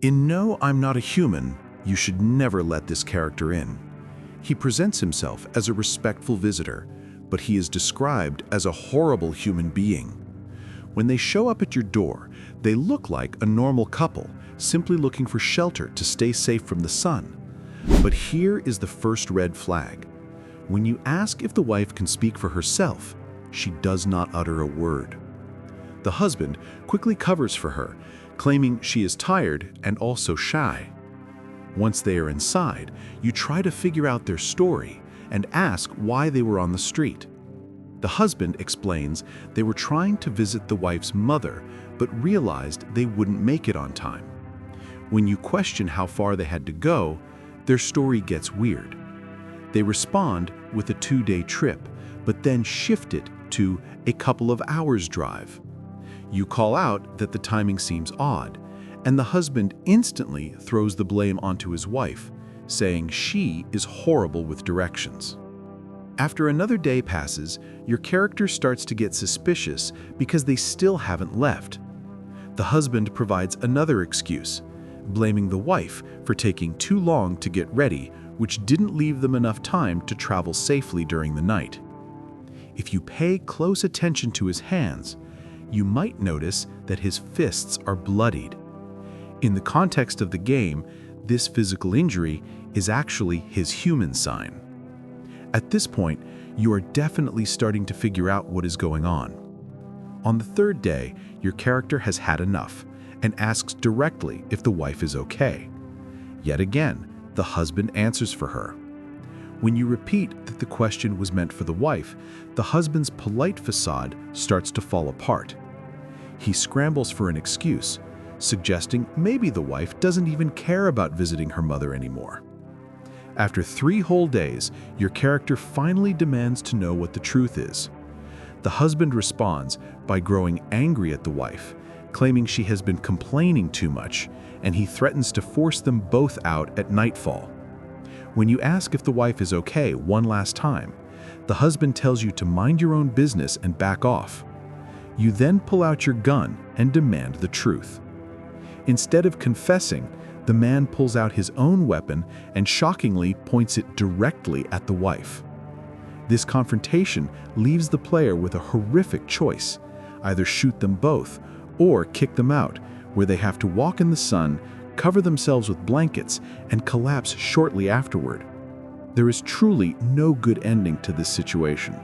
In No, I'm Not a Human, you should never let this character in. He presents himself as a respectful visitor, but he is described as a horrible human being. When they show up at your door, they look like a normal couple, simply looking for shelter to stay safe from the sun. But here is the first red flag. When you ask if the wife can speak for herself, she does not utter a word. The husband quickly covers for her, claiming she is tired and also shy. Once they are inside, you try to figure out their story and ask why they were on the street. The husband explains they were trying to visit the wife's mother, but realized they wouldn't make it on time. When you question how far they had to go, their story gets weird. They respond with a 2-day trip, but then shift it to a couple of hours drive. You call out that the timing seems odd, and the husband instantly throws the blame onto his wife, saying she is horrible with directions. After another day passes, your character starts to get suspicious because they still haven't left. The husband provides another excuse, blaming the wife for taking too long to get ready, which didn't leave them enough time to travel safely during the night. If you pay close attention to his hands, you might notice that his fists are bloodied. In the context of the game, this physical injury is actually his human sign. At this point, you are definitely starting to figure out what is going on. On the third day, your character has had enough and asks directly if the wife is okay. Yet again, the husband answers for her. When you repeat that the question was meant for the wife, the husband's polite facade starts to fall apart. He scrambles for an excuse, suggesting maybe the wife doesn't even care about visiting her mother anymore. After 3 whole days, your character finally demands to know what the truth is. The husband responds by growing angry at the wife, claiming she has been complaining too much, and he threatens to force them both out at nightfall. When you ask if the wife is okay one last time, the husband tells you to mind your own business and back off. You then pull out your gun and demand the truth. Instead of confessing, the man pulls out his own weapon and shockingly points it directly at the wife. This confrontation leaves the player with a horrific choice: either shoot them both or kick them out, where they have to walk in the sun, cover themselves with blankets, and collapse shortly afterward. There is truly no good ending to this situation.